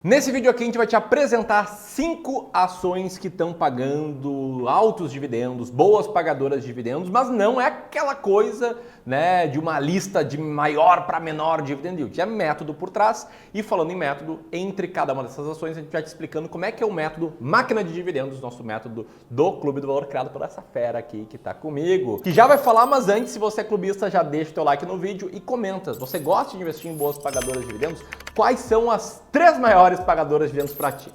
Nesse vídeo aqui a gente vai te apresentar 5 ações que estão pagando altos dividendos, boas pagadoras de dividendos, mas não é aquela coisa, né, de uma lista de maior para menor dividend yield. É método por trás e falando em método, entre cada uma dessas ações a gente vai te explicando como é que é o método máquina de dividendos, nosso método do Clube do Valor criado por essa fera aqui que tá comigo, que já vai falar, mas antes, se você é clubista, já deixa o teu like no vídeo e comenta. Você gosta de investir em boas pagadoras de dividendos? Quais são as 3 maiores pagadoras de dividendos para ti?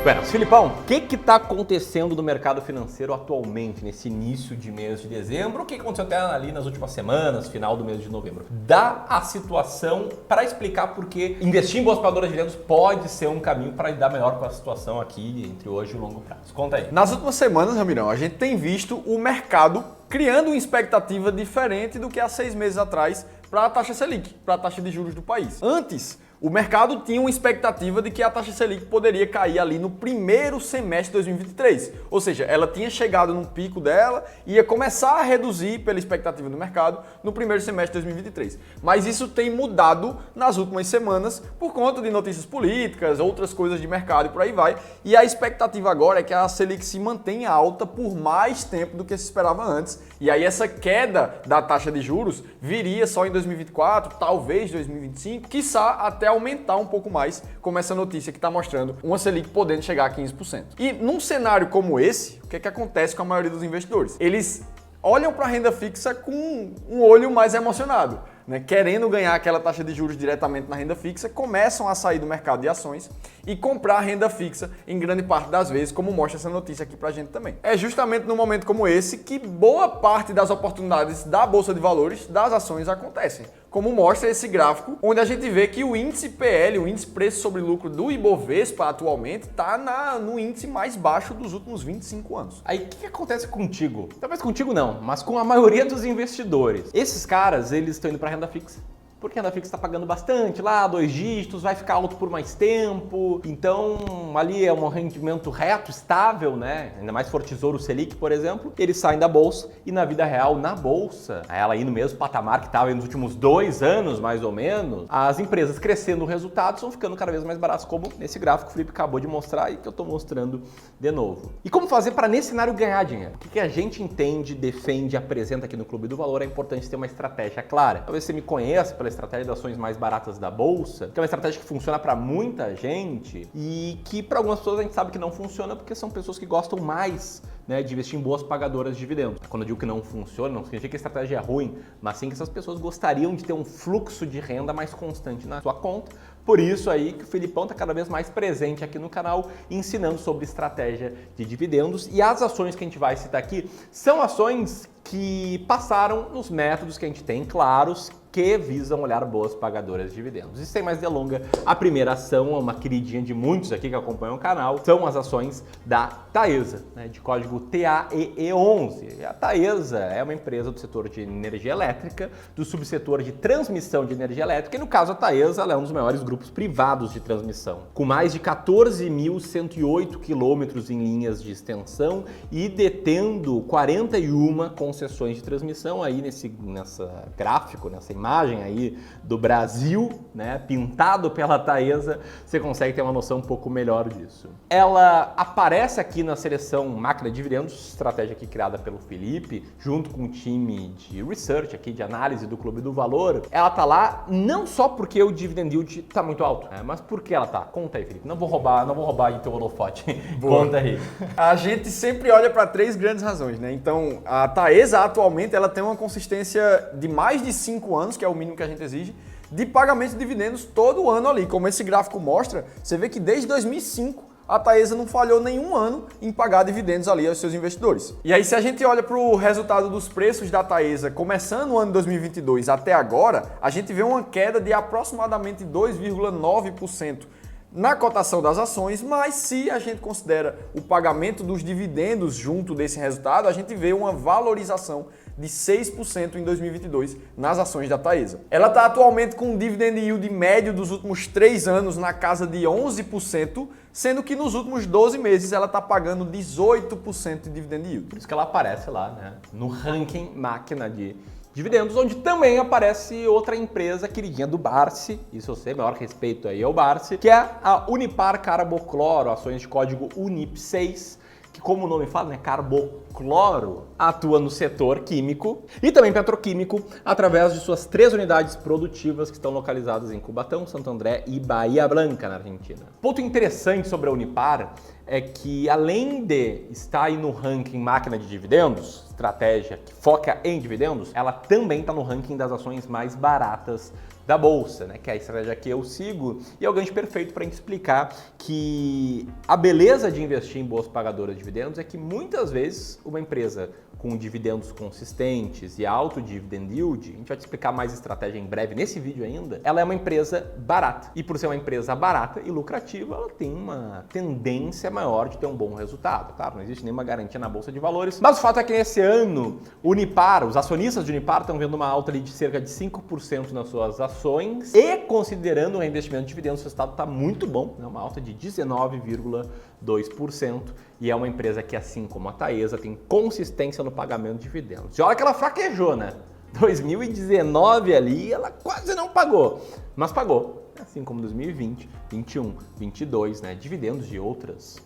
Buenas, Filipão, o que está acontecendo no mercado financeiro atualmente, nesse início de mês de dezembro? O que aconteceu até ali nas últimas semanas, final do mês de novembro? Dá a situação para explicar por que investir em boas pagadoras de dividendos pode ser um caminho para lidar melhor com a situação aqui entre hoje e o longo prazo. Conta aí. Nas últimas semanas, Ramirão, a gente tem visto o mercado criando uma expectativa diferente do que há 6 meses atrás para a taxa Selic, para a taxa de juros do país. Antes, o mercado tinha uma expectativa de que a taxa Selic poderia cair ali no primeiro semestre de 2023. Ou seja, ela tinha chegado num pico dela e ia começar a reduzir pela expectativa do mercado no primeiro semestre de 2023. Mas isso tem mudado nas últimas semanas por conta de notícias políticas, outras coisas de mercado e por aí vai. E a expectativa agora é que a Selic se mantenha alta por mais tempo do que se esperava antes. E aí essa queda da taxa de juros viria só em 2024, talvez 2025, quiçá até aumentar um pouco mais, como essa notícia que está mostrando uma Selic podendo chegar a 15%. E num cenário como esse, o que é que acontece com a maioria dos investidores? Eles olham para a renda fixa com um olho mais emocionado, né? Querendo ganhar aquela taxa de juros diretamente na renda fixa, começam a sair do mercado de ações e comprar renda fixa em grande parte das vezes, como mostra essa notícia aqui pra gente também. É justamente num momento como esse que boa parte das oportunidades da Bolsa de Valores, das ações, acontecem. Como mostra esse gráfico, onde a gente vê que o índice PL, o índice preço sobre lucro do Ibovespa atualmente, está no índice mais baixo dos últimos 25 anos. Aí o que acontece contigo? Talvez contigo não, mas com a maioria dos investidores. Esses caras, eles estão indo para renda fixa. Porque a renda fixa está pagando bastante lá, 2 dígitos, vai ficar alto por mais tempo. Então, ali é um rendimento reto, estável, né? Ainda mais se for Tesouro Selic, por exemplo. Eles saem da bolsa e na vida real, na bolsa, ela aí no mesmo patamar que estava nos últimos 2 anos, mais ou menos, as empresas crescendo o resultado estão ficando cada vez mais baratas, como nesse gráfico que o Felipe acabou de mostrar e que eu estou mostrando de novo. E como fazer para nesse cenário ganhar dinheiro? O que a gente entende, defende, apresenta aqui no Clube do Valor, é importante ter uma estratégia clara. Talvez você me conheça pela estratégia de ações mais baratas da bolsa, que é uma estratégia que funciona para muita gente e que para algumas pessoas a gente sabe que não funciona porque são pessoas que gostam mais, né, de investir em boas pagadoras de dividendos. Quando eu digo que não funciona, não significa que a estratégia é ruim, mas sim que essas pessoas gostariam de ter um fluxo de renda mais constante na sua conta. Por isso aí que o Filipão está cada vez mais presente aqui no canal, ensinando sobre estratégia de dividendos. E as ações que a gente vai citar aqui são ações que passaram nos métodos que a gente tem claros, que visam olhar boas pagadoras de dividendos. E sem mais delonga, a primeira ação, uma queridinha de muitos aqui que acompanham o canal, são as ações da Taesa, né, de código TAEE11. A Taesa é uma empresa do setor de energia elétrica, do subsetor de transmissão de energia elétrica, e no caso a Taesa ela é um dos maiores grupos privados de transmissão, com mais de 14.108 quilômetros em linhas de extensão e detendo 41 concessões de transmissão aí nessa gráfico, nessa imagem aí do Brasil, né, pintado pela Taesa, você consegue ter uma noção um pouco melhor disso. Ela aparece aqui na seleção máquina de dividendos, estratégia aqui criada pelo Felipe, junto com o time de research aqui, de análise do Clube do Valor. Ela tá lá não só porque o dividend yield tá muito alto, né, mas porque ela tá. Conta aí, Felipe. Não vou roubar aí teu holofote. Conta aí. A gente sempre olha para 3 grandes razões, né? Então, a Taesa atualmente ela tem uma consistência de mais de 5 anos, que é o mínimo que a gente exige, de pagamento de dividendos todo ano ali. Como esse gráfico mostra, você vê que desde 2005 a Taesa não falhou nenhum ano em pagar dividendos ali aos seus investidores. E aí se a gente olha para o resultado dos preços da Taesa, começando o ano 2022 até agora, a gente vê uma queda de aproximadamente 2,9% na cotação das ações, mas se a gente considera o pagamento dos dividendos junto desse resultado, a gente vê uma valorização de 6% em 2022 nas ações da Taesa. Ela está atualmente com um dividend yield médio dos últimos 3 anos na casa de 11%, sendo que nos últimos 12 meses ela está pagando 18% de dividend yield. Por isso que ela aparece lá, né, no ranking máquina de dividendos, onde também aparece outra empresa queridinha do Barsi, isso eu sei, maior respeito aí ao Barsi, que é a Unipar Carbocloro, ações de código UNIP6, que como o nome fala, né, carbocloro, atua no setor químico e também petroquímico através de suas 3 unidades produtivas que estão localizadas em Cubatão, Santo André e Bahia Blanca, na Argentina. Ponto interessante sobre a Unipar é que além de estar aí no ranking máquina de dividendos, estratégia que foca em dividendos, ela também está no ranking das ações mais baratas da bolsa, né? Que é a estratégia que eu sigo e é o gancho perfeito para explicar que a beleza de investir em boas pagadoras de dividendos é que muitas vezes uma empresa com dividendos consistentes e alto dividend yield, a gente vai te explicar mais estratégia em breve nesse vídeo ainda, ela é uma empresa barata. E por ser uma empresa barata e lucrativa, ela tem uma tendência maior de ter um bom resultado. Claro, não existe nenhuma garantia na Bolsa de Valores, mas o fato é que nesse ano, Unipar, os acionistas de Unipar estão vendo uma alta ali de cerca de 5% nas suas ações e considerando o reinvestimento de dividendos, o resultado está muito bom, né? Uma alta de 19,2% e é uma empresa que, assim como a Taesa, tem consistência no pagamento de dividendos. E olha que ela fraquejou, né? 2019 ali, ela quase não pagou, mas pagou, assim como 2020, 21, 22, né? Dividendos de outras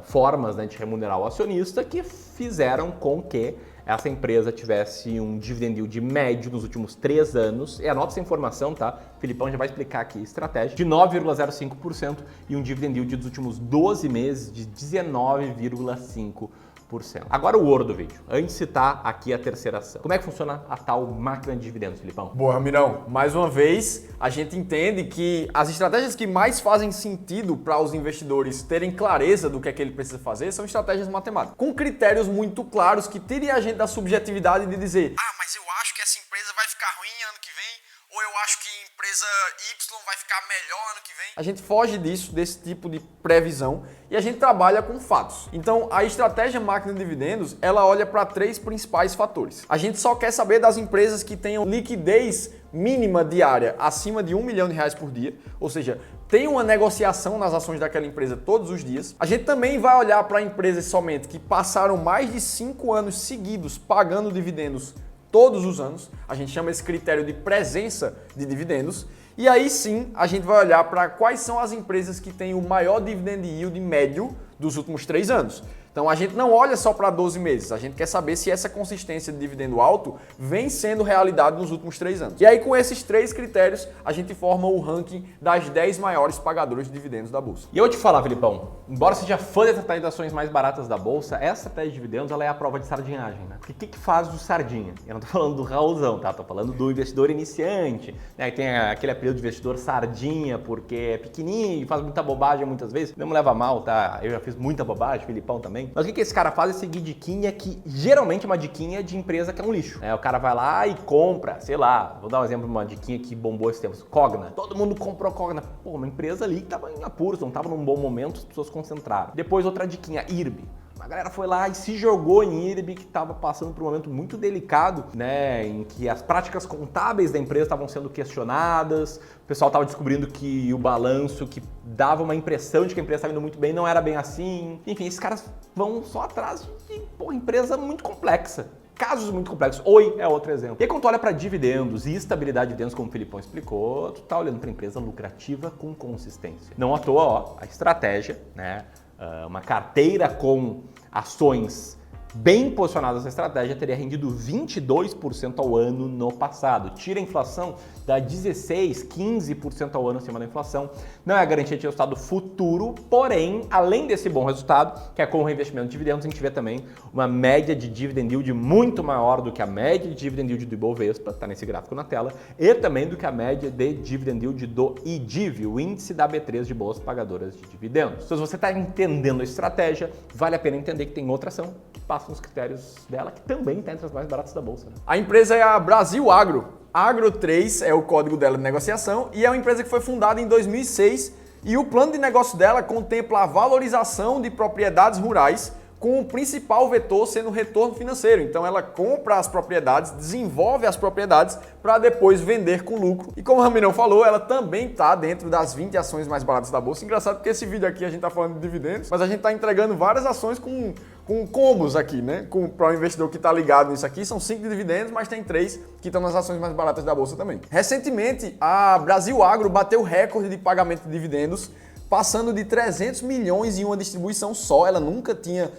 formas, né, de remunerar o acionista que fizeram com que essa empresa tivesse um dividend yield médio nos últimos 3 anos, e anota essa informação, tá? O Filipão já vai explicar aqui a estratégia, de 9,05% e um dividend yield dos últimos 12 meses de 19,5%. Agora o ouro do vídeo, antes de citar aqui a terceira ação. Como é que funciona a tal máquina de dividendos, Filipão? Boa, Ramirão. Mais uma vez, a gente entende que as estratégias que mais fazem sentido para os investidores terem clareza do que é que ele precisa fazer são estratégias matemáticas, com critérios muito claros que tirem a gente da subjetividade de dizer mas eu acho que essa empresa vai ficar ruim ano que vem, ou eu acho que a empresa Y vai ficar melhor ano que vem. A gente foge disso, desse tipo de previsão, e a gente trabalha com fatos. Então, a estratégia máquina de dividendos, ela olha para 3 principais fatores. A gente só quer saber das empresas que tenham liquidez mínima diária acima de R$1 milhão por dia, ou seja, tem uma negociação nas ações daquela empresa todos os dias. A gente também vai olhar para empresas somente que passaram mais de 5 anos seguidos pagando dividendos todos os anos. A gente chama esse critério de presença de dividendos. E aí sim, a gente vai olhar para quais são as empresas que têm o maior dividend yield médio dos últimos 3 anos. Então a gente não olha só para 12 meses, a gente quer saber se essa consistência de dividendo alto vem sendo realidade nos últimos 3 anos. E aí com esses 3 critérios, a gente forma o ranking das 10 maiores pagadoras de dividendos da Bolsa. E eu vou te falar, Filipão, embora seja fã das estratégias mais baratas da Bolsa, essa estratégia de dividendos ela é a prova de sardinhagem, né? Porque o que faz o sardinha? Eu não tô falando do Raulzão, tá? Tô falando do investidor iniciante, né? Tem aquele apelido de investidor sardinha, porque é pequenininho e faz muita bobagem muitas vezes. Não me leva mal, tá? Eu já fiz muita bobagem, Filipão também. Mas o que esse cara faz é seguir diquinha que geralmente é uma diquinha de empresa que é um lixo. O cara vai lá e compra, sei lá, vou dar um exemplo de uma diquinha que bombou esses tempos, Cogna. Todo mundo comprou Cogna. Pô, uma empresa ali que tava em apuros, não tava num bom momento, as pessoas concentraram. Depois outra diquinha, IRB. A galera foi lá e se jogou em IRB, que estava passando por um momento muito delicado, né, em que as práticas contábeis da empresa estavam sendo questionadas, o pessoal estava descobrindo que o balanço que dava uma impressão de que a empresa estava indo muito bem não era bem assim. Enfim, esses caras vão só atrás de empresa muito complexa. Casos muito complexos. Oi é outro exemplo. E aí, quando tu olha para dividendos e estabilidade de dividendos, como o Filipão explicou, tu tá olhando para empresa lucrativa com consistência. Não à toa, ó, a estratégia, né? Uma carteira com ações bem posicionadas na estratégia teria rendido 22% ao ano no passado. Tira a inflação, dá 16%, 15% ao ano acima da inflação. Não é a garantia de resultado futuro, porém, além desse bom resultado, que é com o reinvestimento de dividendos, a gente vê também uma média de dividend yield muito maior do que a média de dividend yield do Ibovespa, está nesse gráfico na tela, e também do que a média de dividend yield do IDIV, o índice da B3 de boas pagadoras de dividendos. Então, se você está entendendo a estratégia, vale a pena entender que tem outra ação que passa nos critérios dela, que também está entre as mais baratas da Bolsa. Né? A empresa é a Brasil Agro. Agro 3 é o código dela de negociação e é uma empresa que foi fundada em 2006 e o plano de negócio dela contempla a valorização de propriedades rurais com o principal vetor sendo o retorno financeiro. Então ela compra as propriedades, desenvolve as propriedades para depois vender com lucro. E como o Ramirão falou, ela também está dentro das 20 ações mais baratas da bolsa. Engraçado porque esse vídeo aqui a gente está falando de dividendos, mas a gente está entregando várias ações com combos aqui, né? Para o investidor que está ligado nisso aqui, são 5 de dividendos, mas tem 3 que estão nas ações mais baratas da bolsa também. Recentemente, a Brasil Agro bateu recorde de pagamento de dividendos, passando de 300 milhões em uma distribuição só. Ela nunca tinha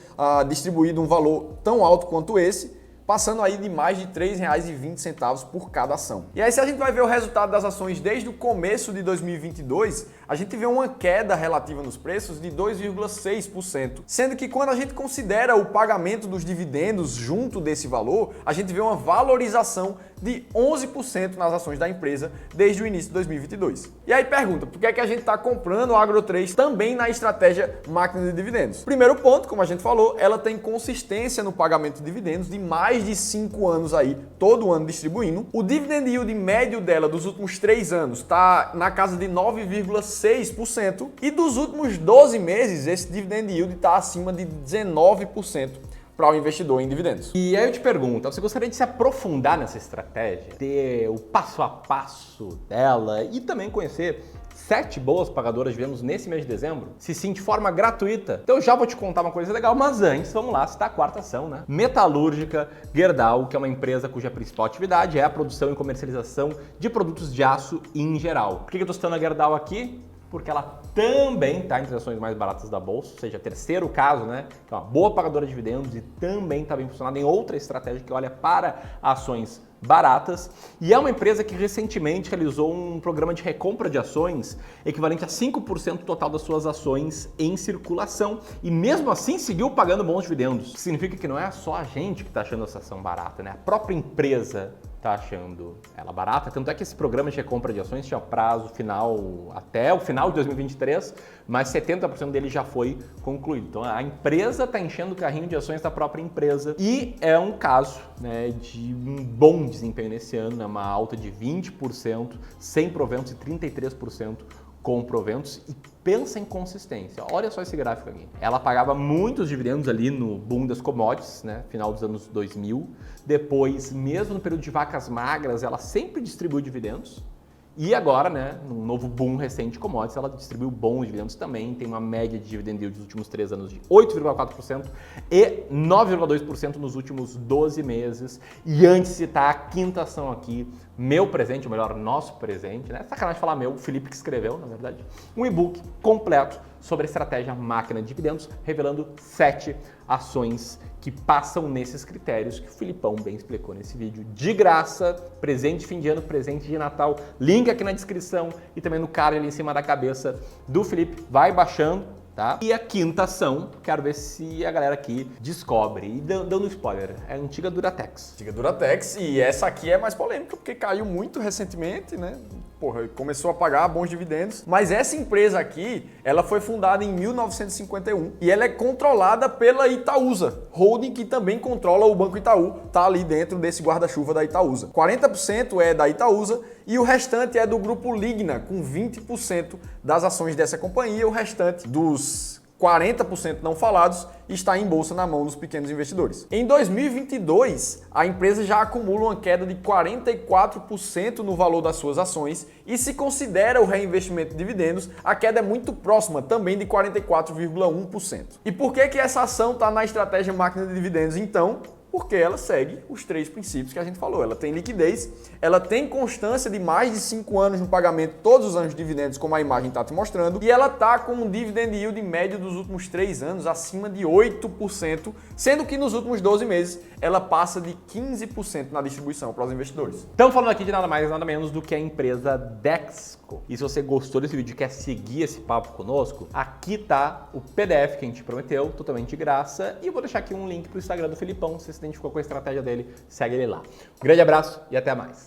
distribuído um valor tão alto quanto esse, passando aí de mais de R$ 3,20 por cada ação. E aí, se a gente vai ver o resultado das ações desde o começo de 2022, a gente vê uma queda relativa nos preços de 2,6%, sendo que quando a gente considera o pagamento dos dividendos junto desse valor, a gente vê uma valorização de 11% nas ações da empresa desde o início de 2022. E aí pergunta, por que é que a gente está comprando a Agro3 também na estratégia máquina de dividendos? Primeiro ponto, como a gente falou, ela tem consistência no pagamento de dividendos de mais de 5 anos aí, todo ano distribuindo. O dividend yield médio dela dos últimos 3 anos está na casa de 9,6% e dos últimos 12 meses esse dividend yield está acima de 19%. Para o investidor em dividendos. E aí eu te pergunto, você gostaria de se aprofundar nessa estratégia, ter o passo a passo dela e também conhecer 7 boas pagadoras de dividendos nesse mês de dezembro? Se sim, de forma gratuita. Então eu já vou te contar uma coisa legal, mas antes, vamos lá, citar a quarta ação, né? Metalúrgica Gerdau, que é uma empresa cuja principal atividade é a produção e comercialização de produtos de aço em geral. Por que eu estou citando a Gerdau aqui? Porque ela também está entre as ações mais baratas da bolsa, ou seja, terceiro caso, né? Que é uma boa pagadora de dividendos e também está bem posicionada em outra estratégia que olha para ações baratas. E é uma empresa que recentemente realizou um programa de recompra de ações equivalente a 5% total das suas ações em circulação. E mesmo assim seguiu pagando bons dividendos. Isso significa que não é só a gente que está achando essa ação barata, né? A própria empresa está achando ela barata. Tanto é que esse programa de recompra de ações tinha prazo final até o final de 2023, mas 70% dele já foi concluído. Então a empresa está enchendo o carrinho de ações da própria empresa e é um caso, né, de um bom desempenho nesse ano, né, uma alta de 20%, sem proventos e 33% com proventos. E pensa em consistência. Olha só esse gráfico aqui. Ela pagava muitos dividendos ali no boom das commodities, né, final dos anos 2000. Depois, mesmo no período de vacas magras, ela sempre distribuiu dividendos. E agora, né, num novo boom recente de commodities, ela distribuiu bons dividendos também, tem uma média de dividend yield dos últimos 3 anos de 8,4% e 9,2% nos últimos 12 meses. E antes de citar a quinta ação aqui, meu presente, ou melhor, nosso presente, né? Sacanagem falar meu, o Felipe que escreveu, na verdade, um e-book completo sobre a estratégia máquina de dividendos, revelando 7 ações que passam nesses critérios que o Filipão bem explicou nesse vídeo. De graça, presente de fim de ano, presente de Natal, link aqui na descrição e também no card ali em cima da cabeça do Felipe. Vai baixando, tá? E a quinta ação, quero ver se a galera aqui descobre. E dando spoiler, é a antiga Duratex. Antiga Duratex, e essa aqui é mais polêmica porque caiu muito recentemente, né? Porra, começou a pagar bons dividendos. Mas essa empresa aqui, ela foi fundada em 1951 e ela é controlada pela Itaúsa, holding que também controla o Banco Itaú, tá ali dentro desse guarda-chuva da Itaúsa. 40% é da Itaúsa e o restante é do grupo Ligna, com 20% das ações dessa companhia. O restante dos 40% não falados está em bolsa na mão dos pequenos investidores. Em 2022, a empresa já acumula uma queda de 44% no valor das suas ações e se considera o reinvestimento de dividendos, a queda é muito próxima, também de 44,1%. E por que essa ação está na estratégia máquina de dividendos então? Porque ela segue os 3 princípios que a gente falou. Ela tem liquidez, ela tem constância de mais de 5 anos no pagamento todos os anos de dividendos, como a imagem está te mostrando, e ela está com um dividend yield médio dos últimos 3 anos acima de 8%, sendo que nos últimos 12 meses ela passa de 15% na distribuição para os investidores. Estamos falando aqui de nada mais nada menos do que a empresa Dexco. E se você gostou desse vídeo e quer seguir esse papo conosco, aqui tá o PDF que a gente prometeu, totalmente de graça, e eu vou deixar aqui um link para o Instagram do Filipão. Se você se identificou com a estratégia dele, segue ele lá. Um grande abraço e até mais.